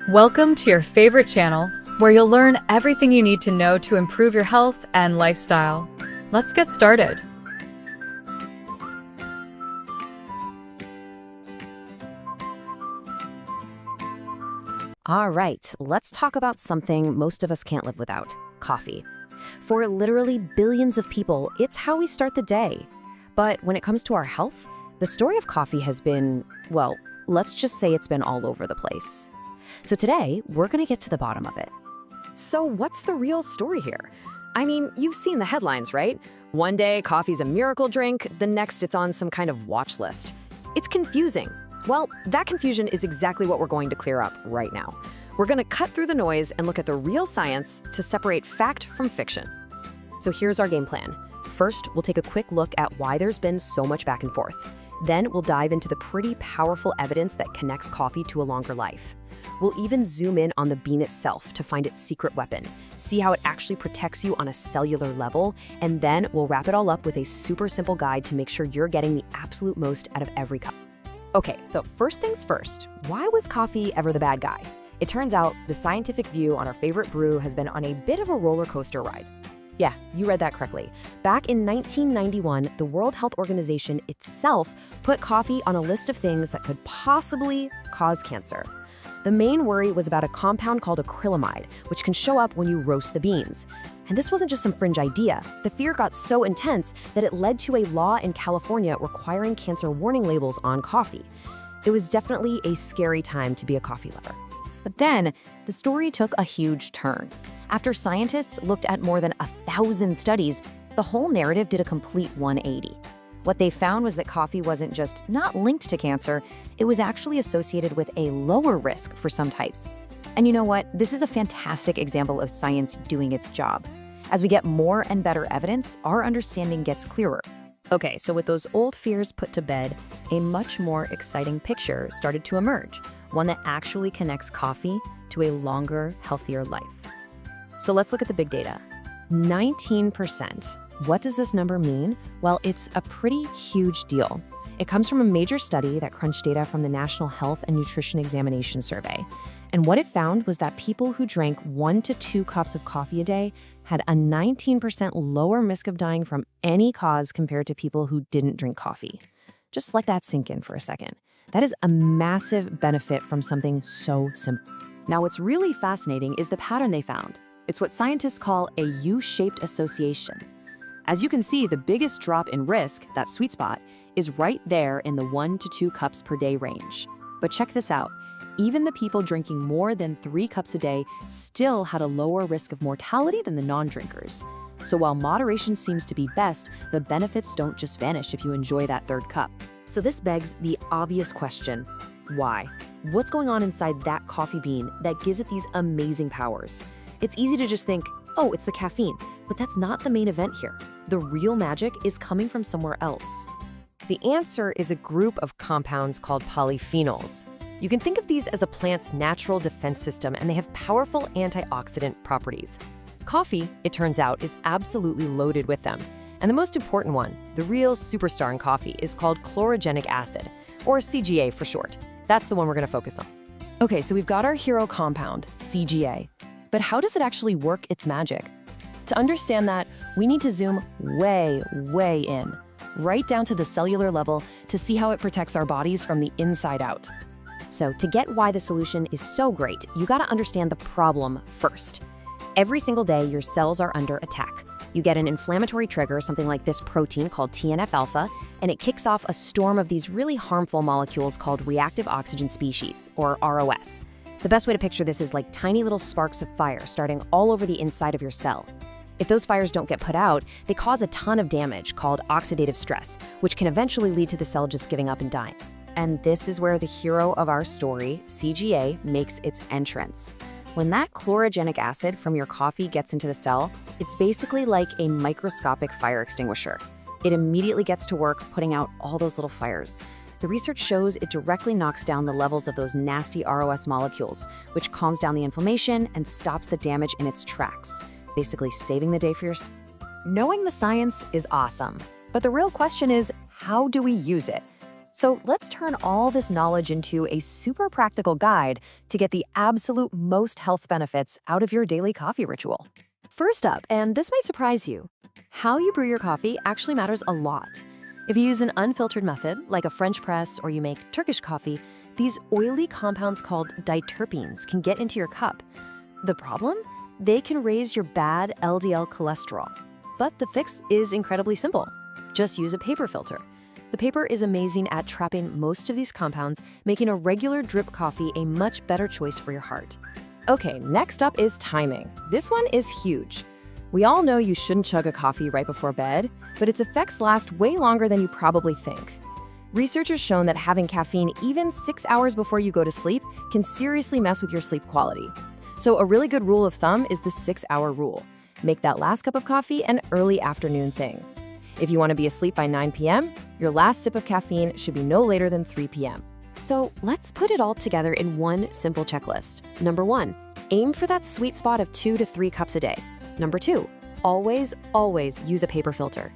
Welcome to your favorite channel, where you'll learn everything you need to know to improve your health and lifestyle. Let's get started. All right, let's talk about something most of us can't live without: coffee. For literally billions of people, it's how we start the day. But when it comes to our health, the story of coffee has been, well, let's just say it's been all over the place. So today, we're going to get to the bottom of it. So what's the real story here? I mean, you've seen the headlines, right? One day, coffee's a miracle drink, the next it's on some kind of watch list. It's confusing. Well, that confusion is exactly what we're going to clear up right now. We're going to cut through the noise and look at the real science to separate fact from fiction. So here's our game plan. First, we'll take a quick look at why there's been so much back and forth. Then we'll dive into the pretty powerful evidence that connects coffee to a longer life. We'll even zoom in on the bean itself to find its secret weapon, see how it actually protects you on a cellular level, and then we'll wrap it all up with a super simple guide to make sure you're getting the absolute most out of every cup. Okay, so first things first, why was coffee ever the bad guy? It turns out the scientific view on our favorite brew has been on a bit of a roller coaster ride. Yeah, you read that correctly. Back in 1991, the World Health Organization itself put coffee on a list of things that could possibly cause cancer. The main worry was about a compound called acrylamide, which can show up when you roast the beans. And this wasn't just some fringe idea. The fear got so intense that it led to a law in California requiring cancer warning labels on coffee. It was definitely a scary time to be a coffee lover. But then, the story took a huge turn. After scientists looked at more than 1,000 studies, the whole narrative did a complete 180. What they found was that coffee wasn't just not linked to cancer, it was actually associated with a lower risk for some types. And you know what? This is a fantastic example of science doing its job. As we get more and better evidence, our understanding gets clearer. Okay, so with those old fears put to bed, a much more exciting picture started to emerge, one that actually connects coffee to a longer, healthier life. So let's look at the big data. 19%. What does this number mean? Well, it's a pretty huge deal. It comes from a major study that crunched data from the National Health and Nutrition Examination Survey. And what it found was that people who drank 1 to 2 cups of coffee a day had a 19% lower risk of dying from any cause compared to people who didn't drink coffee. Just let that sink in for a second. That is a massive benefit from something so simple. Now, what's really fascinating is the pattern they found. It's what scientists call a U-shaped association. As you can see, the biggest drop in risk, that sweet spot, is right there in the 1 to 2 cups per day range. But check this out. Even the people drinking more than 3 cups a day still had a lower risk of mortality than the non-drinkers. So while moderation seems to be best, the benefits don't just vanish if you enjoy that 3rd cup. So this begs the obvious question: why? What's going on inside that coffee bean that gives it these amazing powers? It's easy to just think, oh, it's the caffeine, but that's not the main event here. The real magic is coming from somewhere else. The answer is a group of compounds called polyphenols. You can think of these as a plant's natural defense system, and they have powerful antioxidant properties. Coffee, it turns out, is absolutely loaded with them. And the most important one, the real superstar in coffee, is called chlorogenic acid, or CGA for short. That's the one we're going to focus on. Okay, so we've got our hero compound, CGA. But how does it actually work its magic? To understand that, we need to zoom way, way in, right down to the cellular level to see how it protects our bodies from the inside out. So to get why the solution is so great, you gotta understand the problem first. Every single day, your cells are under attack. You get an inflammatory trigger, something like this protein called TNF-alpha, and it kicks off a storm of these really harmful molecules called reactive oxygen species, or ROS. The best way to picture this is like tiny little sparks of fire starting all over the inside of your cell. If those fires don't get put out, they cause a ton of damage called oxidative stress, which can eventually lead to the cell just giving up and dying. And this is where the hero of our story, CGA, makes its entrance. When that chlorogenic acid from your coffee gets into the cell, it's basically like a microscopic fire extinguisher. It immediately gets to work putting out all those little fires. The research shows it directly knocks down the levels of those nasty ROS molecules, which calms down the inflammation and stops the damage in its tracks, basically saving the day for your cell. Knowing the science is awesome, but the real question is, how do we use it? So let's turn all this knowledge into a super practical guide to get the absolute most health benefits out of your daily coffee ritual. First up, and this might surprise you, how you brew your coffee actually matters a lot. If you use an unfiltered method, like a French press, or you make Turkish coffee, these oily compounds called diterpenes can get into your cup. The problem? They can raise your bad LDL cholesterol. But the fix is incredibly simple. Just use a paper filter. The paper is amazing at trapping most of these compounds, making a regular drip coffee a much better choice for your heart. Okay, next up is timing. This one is huge. We all know you shouldn't chug a coffee right before bed, but its effects last way longer than you probably think. Research has shown that having caffeine even 6 hours before you go to sleep can seriously mess with your sleep quality. So a really good rule of thumb is the 6-hour rule. Make that last cup of coffee an early afternoon thing. If you want to be asleep by 9 p.m., your last sip of caffeine should be no later than 3 p.m. So let's put it all together in one simple checklist. Number 1, aim for that sweet spot of 2 to 3 cups a day. Number 2, always use a paper filter.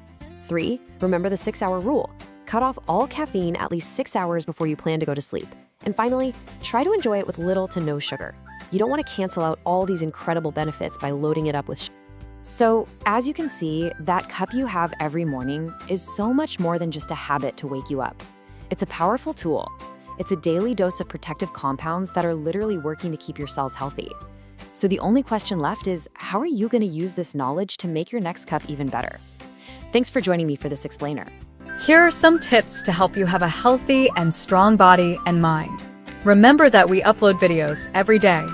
3, remember the 6-hour rule. Cut off all caffeine at least 6 hours before you plan to go to sleep. And finally, try to enjoy it with little to no sugar. You don't want to cancel out all these incredible benefits by loading it up with sugar. So, as you can see, that cup you have every morning is so much more than just a habit to wake you up. It's a powerful tool. It's a daily dose of protective compounds that are literally working to keep your cells healthy. So the only question left is, how are you going to use this knowledge to make your next cup even better? Thanks for joining me for this explainer. Here are some tips to help you have a healthy and strong body and mind. Remember that we upload videos every day.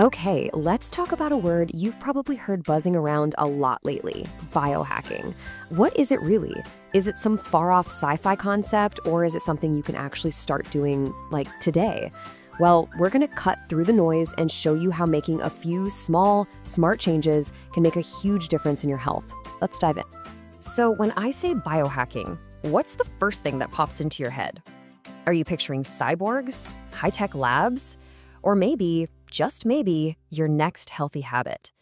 Okay, let's talk about a word you've probably heard buzzing around a lot lately, biohacking. What is it really? Is it some far-off sci-fi concept, or is it something you can actually start doing, like, today? Well, we're going to cut through the noise and show you how making a few small, smart changes can make a huge difference in your health. Let's dive in. So when I say biohacking, what's the first thing that pops into your head? Are you picturing cyborgs, high-tech labs, or maybe, just maybe, your next healthy habit?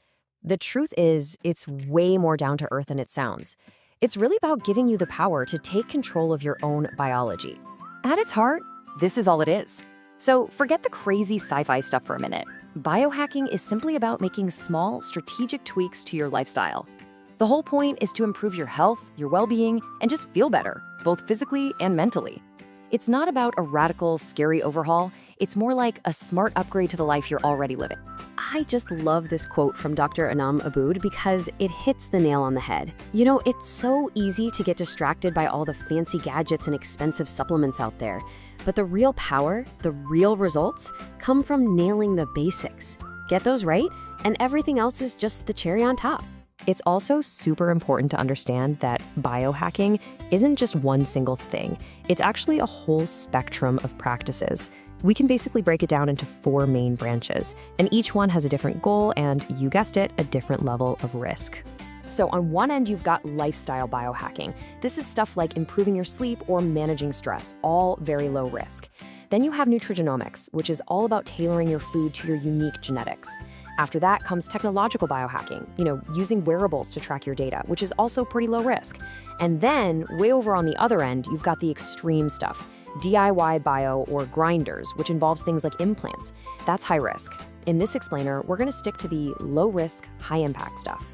The truth is, it's way more down to earth than it sounds. It's really about giving you the power to take control of your own biology. At its heart, this is all it is. So forget the crazy sci-fi stuff for a minute. Biohacking is simply about making small, strategic tweaks to your lifestyle. The whole point is to improve your health, your well-being, and just feel better, both physically and mentally. It's not about a radical, scary overhaul. It's more like a smart upgrade to the life you're already living. I just love this quote from Dr. Anam Abood because it hits the nail on the head. You know, it's so easy to get distracted by all the fancy gadgets and expensive supplements out there. But the real power, the real results, come from nailing the basics. Get those right, and everything else is just the cherry on top. It's also super important to understand that biohacking isn't just one single thing. It's actually a whole spectrum of practices. We can basically break it down into 4 main branches, and each one has a different goal and, you guessed it, a different level of risk. So on one end, you've got lifestyle biohacking. This is stuff like improving your sleep or managing stress, all very low risk. Then you have nutrigenomics, which is all about tailoring your food to your unique genetics. After that comes technological biohacking, using wearables to track your data, which is also pretty low risk. And then, way over on the other end, you've got the extreme stuff, DIY bio or grinders, which involves things like implants. That's high risk. In this explainer, we're going to stick to the low risk, high impact stuff.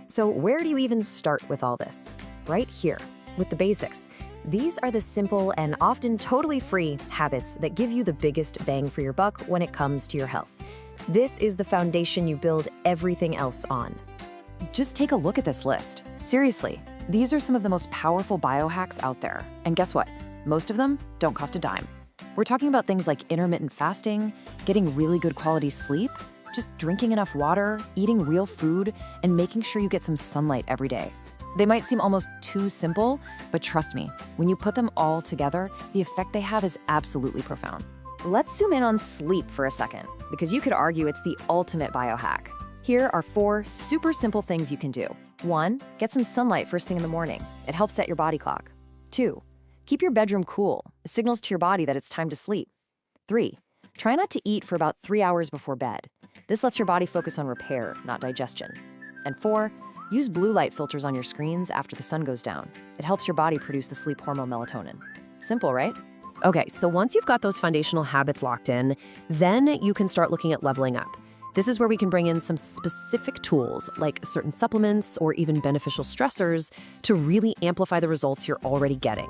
So where do you even start with all this? Right here, with the basics. These are the simple and often totally free habits that give you the biggest bang for your buck when it comes to your health. This is the foundation you build everything else on. Just take a look at this list. Seriously, these are some of the most powerful biohacks out there. And guess what? Most of them don't cost a dime. We're talking about things like intermittent fasting, getting really good quality sleep, just drinking enough water, eating real food, and making sure you get some sunlight every day. They might seem almost too simple, but trust me, when you put them all together, the effect they have is absolutely profound. Let's zoom in on sleep for a second, because you could argue it's the ultimate biohack. Here are 4 super simple things you can do. 1, get some sunlight first thing in the morning. It helps set your body clock. 2, keep your bedroom cool. It signals to your body that it's time to sleep. 3, Try not to eat for about 3 hours before bed. This lets your body focus on repair, not digestion. And 4, use blue light filters on your screens after the sun goes down. It helps your body produce the sleep hormone melatonin. Simple, right? Okay, so once you've got those foundational habits locked in, then you can start looking at leveling up. This is where we can bring in some specific tools, like certain supplements or even beneficial stressors, to really amplify the results you're already getting.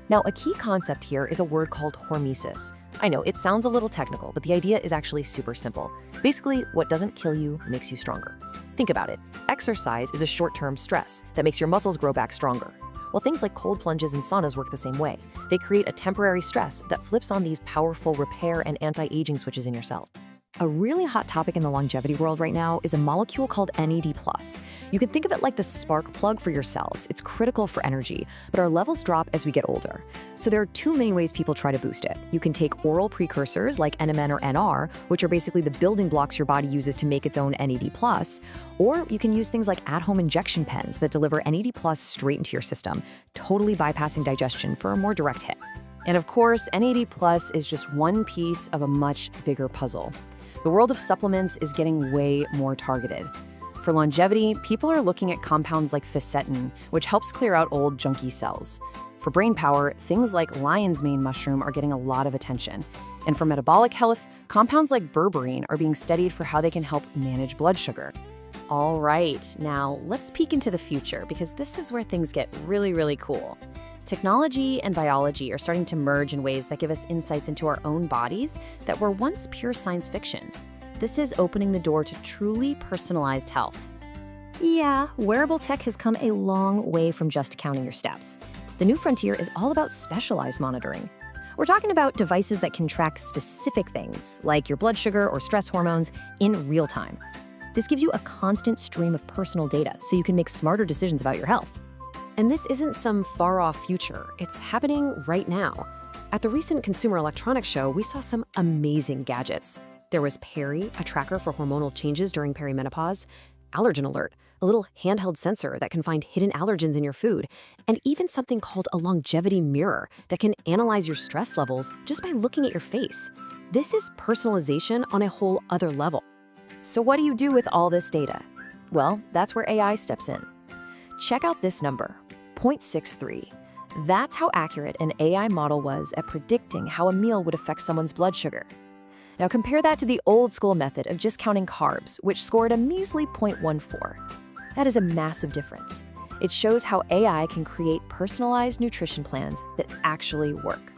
Now, a key concept here is a word called hormesis. I know, it sounds a little technical, but the idea is actually super simple. Basically, what doesn't kill you makes you stronger. Think about it. Exercise is a short-term stress that makes your muscles grow back stronger. Well, things like cold plunges and saunas work the same way. They create a temporary stress that flips on these powerful repair and anti-aging switches in your cells. A really hot topic in the longevity world right now is a molecule called NAD+. You can think of it like the spark plug for your cells. It's critical for energy, but our levels drop as we get older. So there are two main ways people try to boost it. You can take oral precursors like NMN or NR, which are basically the building blocks your body uses to make its own NAD+, or you can use things like at-home injection pens that deliver NAD+ straight into your system, totally bypassing digestion for a more direct hit. And of course, NAD+ is just one piece of a much bigger puzzle. The world of supplements is getting way more targeted. For longevity, people are looking at compounds like fisetin, which helps clear out old junky cells. For brain power, things like lion's mane mushroom are getting a lot of attention. And for metabolic health, compounds like berberine are being studied for how they can help manage blood sugar. All right, now let's peek into the future, because this is where things get really, really cool. Technology and biology are starting to merge in ways that give us insights into our own bodies that were once pure science fiction. This is opening the door to truly personalized health. Yeah, wearable tech has come a long way from just counting your steps. The new frontier is all about specialized monitoring. We're talking about devices that can track specific things, like your blood sugar or stress hormones, in real time. This gives you a constant stream of personal data so you can make smarter decisions about your health. And this isn't some far-off future, it's happening right now. At the recent Consumer Electronics Show, we saw some amazing gadgets. There was Peri, a tracker for hormonal changes during perimenopause, Allergen Alert, a little handheld sensor that can find hidden allergens in your food, and even something called a longevity mirror that can analyze your stress levels just by looking at your face. This is personalization on a whole other level. So what do you do with all this data? Well, that's where AI steps in. Check out this number. 0.63. That's how accurate an AI model was at predicting how a meal would affect someone's blood sugar. Now compare that to the old school method of just counting carbs, which scored a measly 0.14. That is a massive difference. It shows how AI can create personalized nutrition plans that actually work.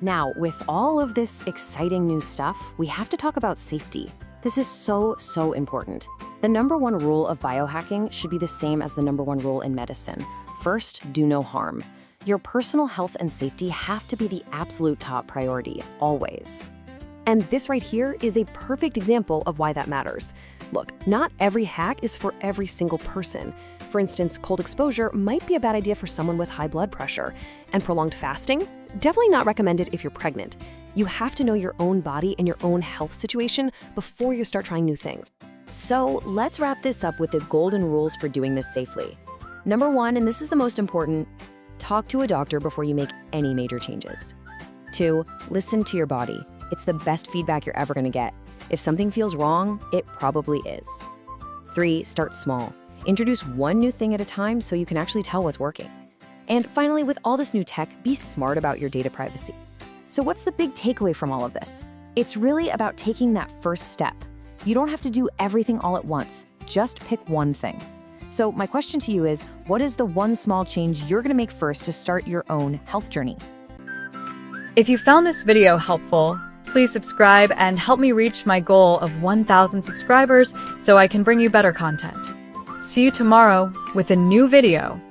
Now, with all of this exciting new stuff, we have to talk about safety. This is so important. The #1 rule of biohacking should be the same as the #1 rule in medicine. First, do no harm. Your personal health and safety have to be the absolute top priority, always. And this right here is a perfect example of why that matters. Look, not every hack is for every single person. For instance, cold exposure might be a bad idea for someone with high blood pressure. And prolonged fasting? Definitely not recommended if you're pregnant. You have to know your own body and your own health situation before you start trying new things. So let's wrap this up with the golden rules for doing this safely. #1, and this is the most important, talk to a doctor before you make any major changes. 2, listen to your body. It's the best feedback you're ever gonna get. If something feels wrong, it probably is. 3, start small. Introduce one new thing at a time so you can actually tell what's working. And finally, with all this new tech, be smart about your data privacy. So what's the big takeaway from all of this? It's really about taking that first step. You don't have to do everything all at once. Just pick one thing. So my question to you is, what is the one small change you're gonna make first to start your own health journey? If you found this video helpful, please subscribe and help me reach my goal of 1,000 subscribers so I can bring you better content. See you tomorrow with a new video.